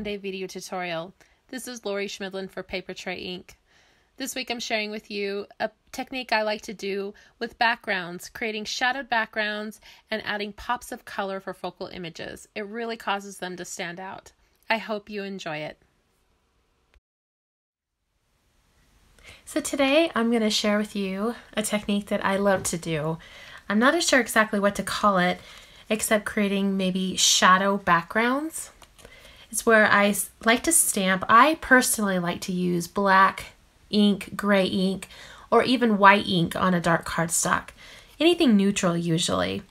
one-day video tutorial. This is Laurie Schmidlin for Paper Tray Ink. This week I'm sharing with you a technique I like to do with backgrounds, creating shadowed backgrounds and adding pops of color for focal images. It really causes them to stand out. I hope you enjoy it. So today I'm going to share with you a technique that I love to do. I'm not sure exactly what to call it, except creating maybe shadow backgrounds. It's where I like to stamp. I personally like to use black ink, gray ink, or even white ink on a dark cardstock. Anything neutral usually.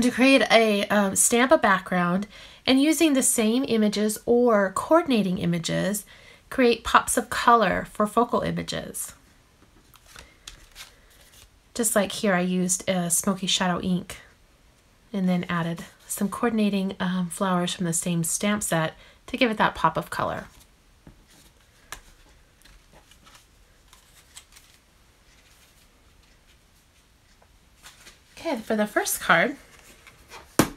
To create a stamp a background and using the same images or coordinating images, create pops of color for focal images. Just like here I used a smoky shadow ink and then added some coordinating flowers from the same stamp set to give it that pop of color. Okay, for the first card, I'm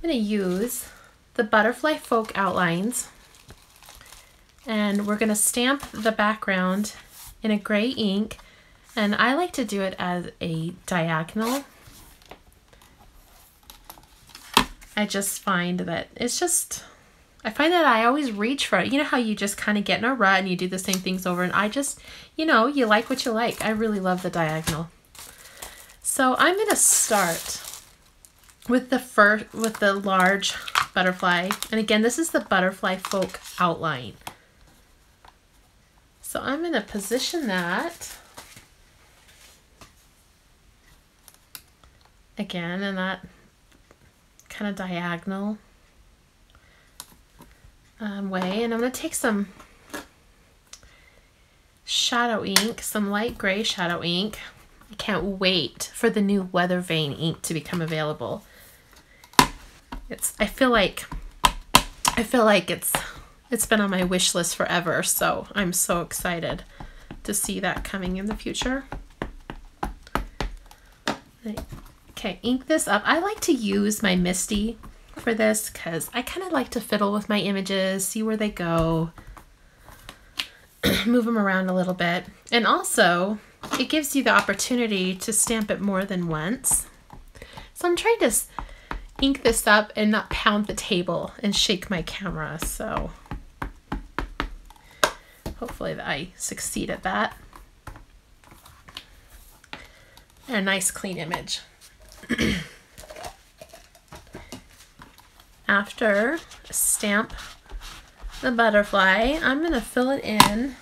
going to use the Butterfly Folk outlines, and we're going to stamp the background in a gray ink, and I like to do it as a diagonal. I just find that I find that I always reach for it. You know how you just kind of get in a rut and you do the same things over, and I just, you know, you like what you like. I really love the diagonal. So I'm going to start with the large butterfly. And again, this is the Butterfly Folk outline. So I'm going to position that again in that kind of diagonal way, and I'm going to take some shadow ink, some light gray shadow ink. I can't wait for the new Weather Vane ink to become available. I feel like it's been on my wish list forever, so I'm so excited to see that coming in the future. Okay, ink this up. I like to use my Misty for this because I kind of like to fiddle with my images, see where they go, move them around a little bit. And also, it gives you the opportunity to stamp it more than once. So I'm trying to ink this up and not pound the table and shake my camera. So hopefully I succeed at that. And a nice clean image. After stamp the butterfly, I'm going to fill it in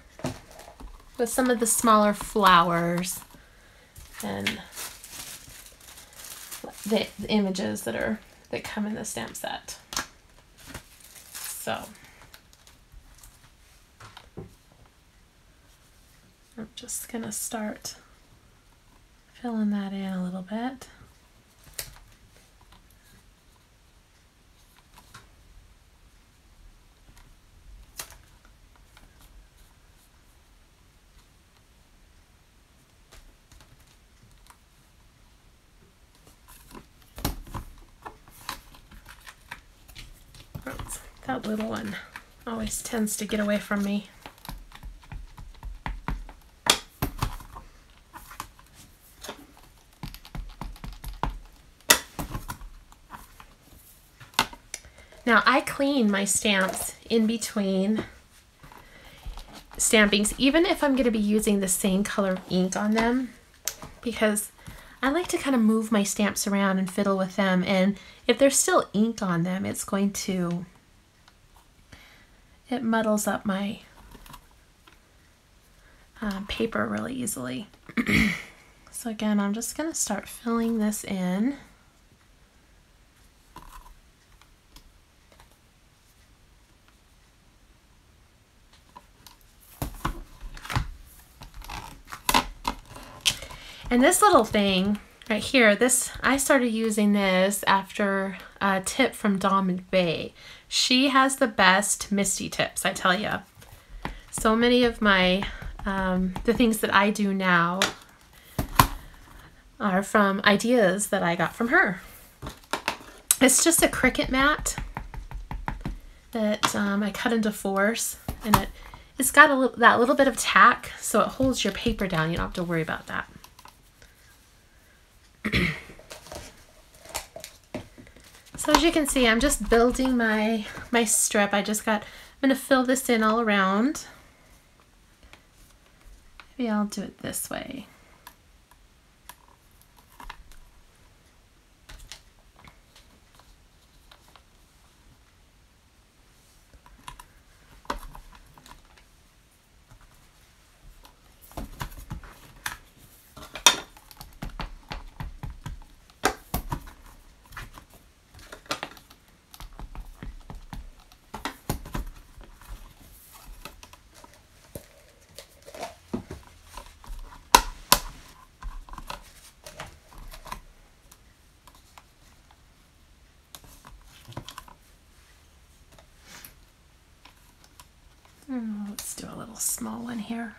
with some of the smaller flowers and the images that come in the stamp set. So I'm just going to start filling that in a little bit. That little one always tends to get away from me. Now I clean my stamps in between stampings, even if I'm going to be using the same color ink on them, because I like to kind of move my stamps around and fiddle with them, and if there's still ink on them, it muddles up my paper really easily. So again, I'm just going to start filling this in. And this little thing right here, I started using this after a tip from Dawn McVeigh. She has the best Misty tips, I tell you. So many of my the things that I do now are from ideas that I got from her. It's just a Cricut mat, that I cut into 4s, and it's got that little bit of tack, so it holds your paper down. You don't have to worry about that. So as you can see, I'm just building my strip. I'm gonna fill this in all around. Maybe I'll do it this way. Let's do a little small one here.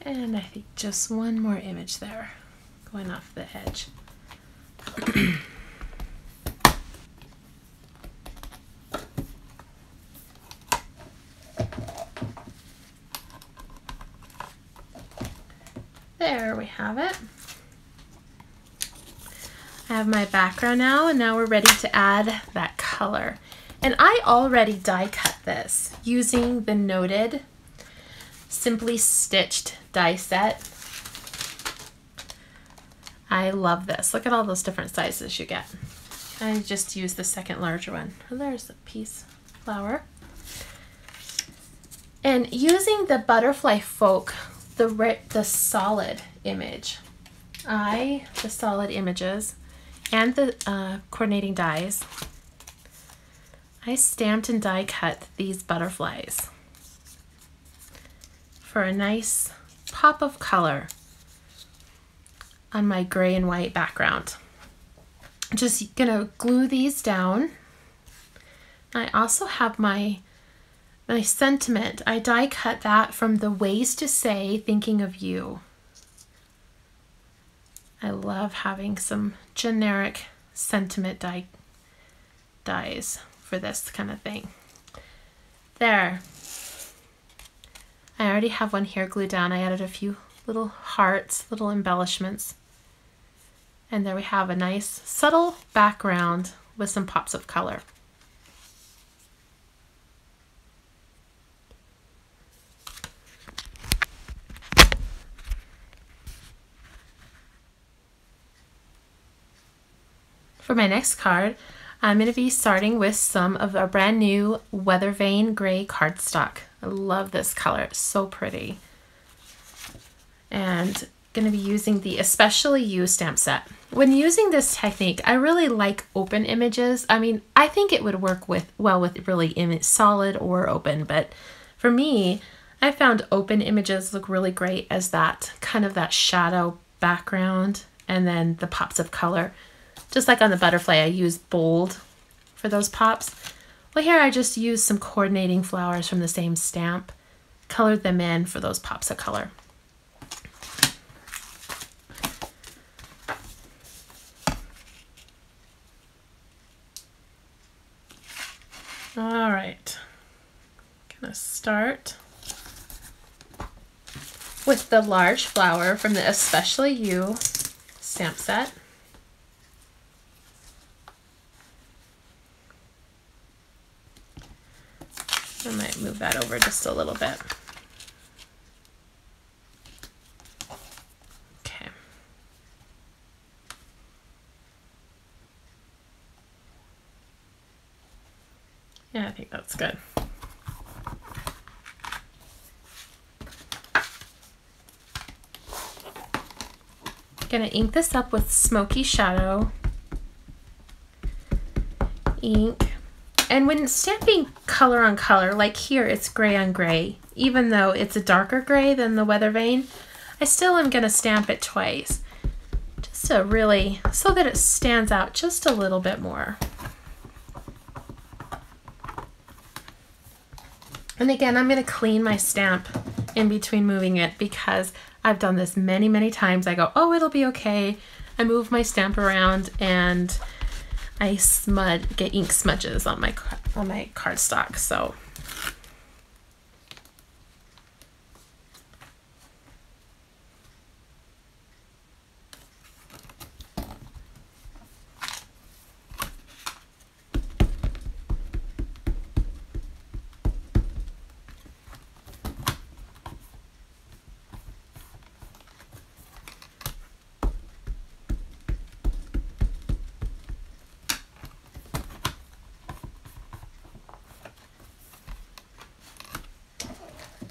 And I think just one more image there, going off the edge. There we have it. I have my background now, and now we're ready to add that color. And I already die cut this using the Noted Simply Stitched die set. I love this. Look at all those different sizes you get. I just used the second larger one. Oh, there's a piece of flower. And using the Butterfly Folk, the solid image, the solid images, and the coordinating dies, I stamped and die cut these butterflies for a nice pop of color on my gray and white background. Just gonna glue these down. I also have my sentiment. I die cut that from the Ways to Say Thinking of You. I love having some generic sentiment dies for this kind of thing. There. I already have one here glued down. I added a few little hearts, little embellishments. And there we have a nice subtle background with some pops of color. For my next card, I'm going to be starting with some of our brand new Weather Vane Gray cardstock. I love this color, it's so pretty. And going to be using the Especially You stamp set. When using this technique, I really like open images. I mean, I think it would work well with really solid or open, but for me, I found open images look really great as that kind of that shadow background and then the pops of color. Just like on the butterfly, I used bold for those pops. Well, here I just used some coordinating flowers from the same stamp, colored them in for those pops of color. All right, gonna start with the large flower from the Especially You stamp set. I might move that over just a little bit. Okay. Yeah, I think that's good. Gonna ink this up with Smoky Shadow ink. And when stamping color on color, like here it's gray on gray, even though it's a darker gray than the weather vane, I still am gonna stamp it twice, just to really, so that it stands out just a little bit more. And again, I'm gonna clean my stamp in between moving it because I've done this many, many times. I go, oh, it'll be okay. I move my stamp around and I get ink smudges on my cardstock. So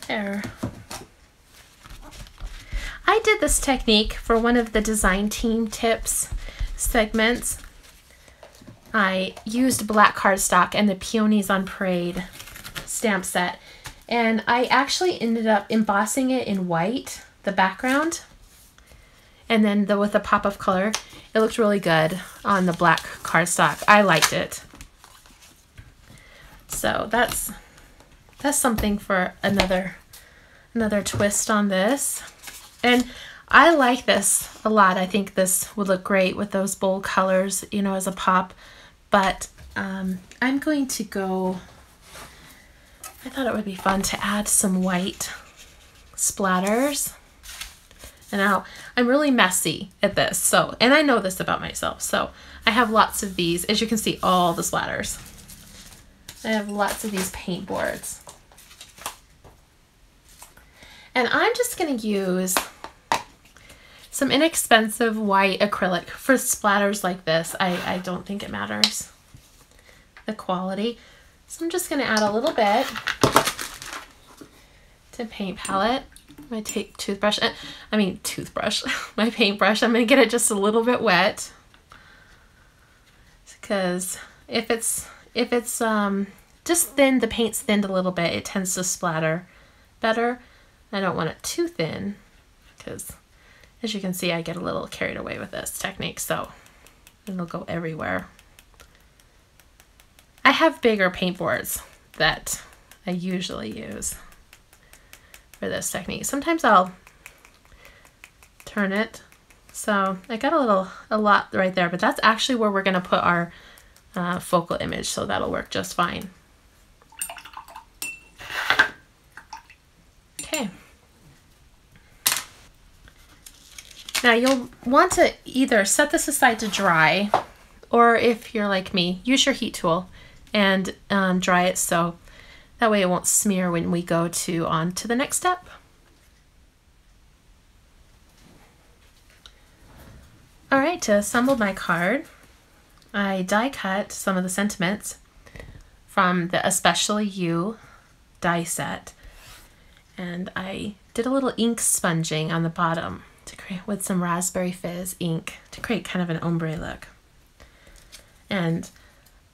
there. I did this technique for one of the design team tips segments. I used black cardstock and the Peonies on Parade stamp set, and I actually ended up embossing it in white, the background, and then with a pop of color. It looked really good on the black cardstock. I liked it. So that's something for another twist on this. And I like this a lot. I think this would look great with those bold colors, you know, as a pop. But I'm going to go, I thought it would be fun to add some white splatters. And now I'm really messy at this, so, and I know this about myself, so I have lots of these. As you can see, all the splatters. I have lots of these paint boards. And I'm just going to use some inexpensive white acrylic for splatters like this. I don't think it matters the quality. So I'm just going to add a little bit to paint palette. My toothbrush, my paintbrush. I'm going to get it just a little bit wet because if it's just thin, the paint's thinned a little bit, it tends to splatter better. I don't want it too thin because, as you can see, I get a little carried away with this technique, so it'll go everywhere. I have bigger paint boards that I usually use for this technique. Sometimes I'll turn it. So I got a lot right there, but that's actually where we're going to put our focal image, so that'll work just fine. Okay. Now you'll want to either set this aside to dry, or if you're like me, use your heat tool and dry it so that way it won't smear when we go on to the next step. All right, to assemble my card, I die cut some of the sentiments from the Especially You die set. And I did a little ink sponging on the bottom to create with some raspberry fizz ink to create kind of an ombre look. And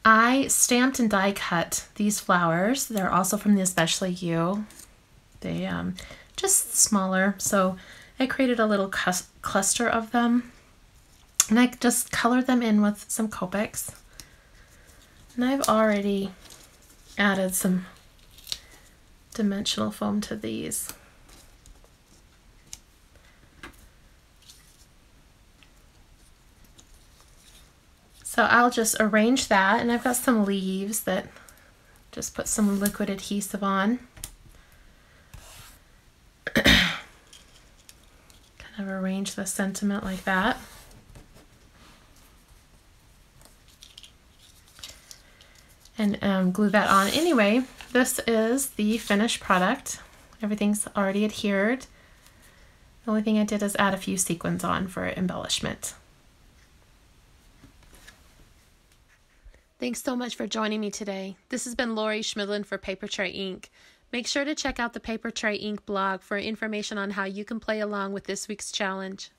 I stamped and die cut these flowers. They're also from the Especially You. They just smaller, so I created a little cluster of them. And I just colored them in with some Copics. And I've already added some dimensional foam to these. So I'll just arrange that, and I've got some leaves that just put some liquid adhesive on. Kind of arrange the sentiment like that. And glue that on. Anyway, this is the finished product. Everything's already adhered. The only thing I did is add a few sequins on for embellishment. Thanks so much for joining me today. This has been Laurie Schmidlin for Paper Tray Inc. Make sure to check out the Paper Tray Inc. blog for information on how you can play along with this week's challenge.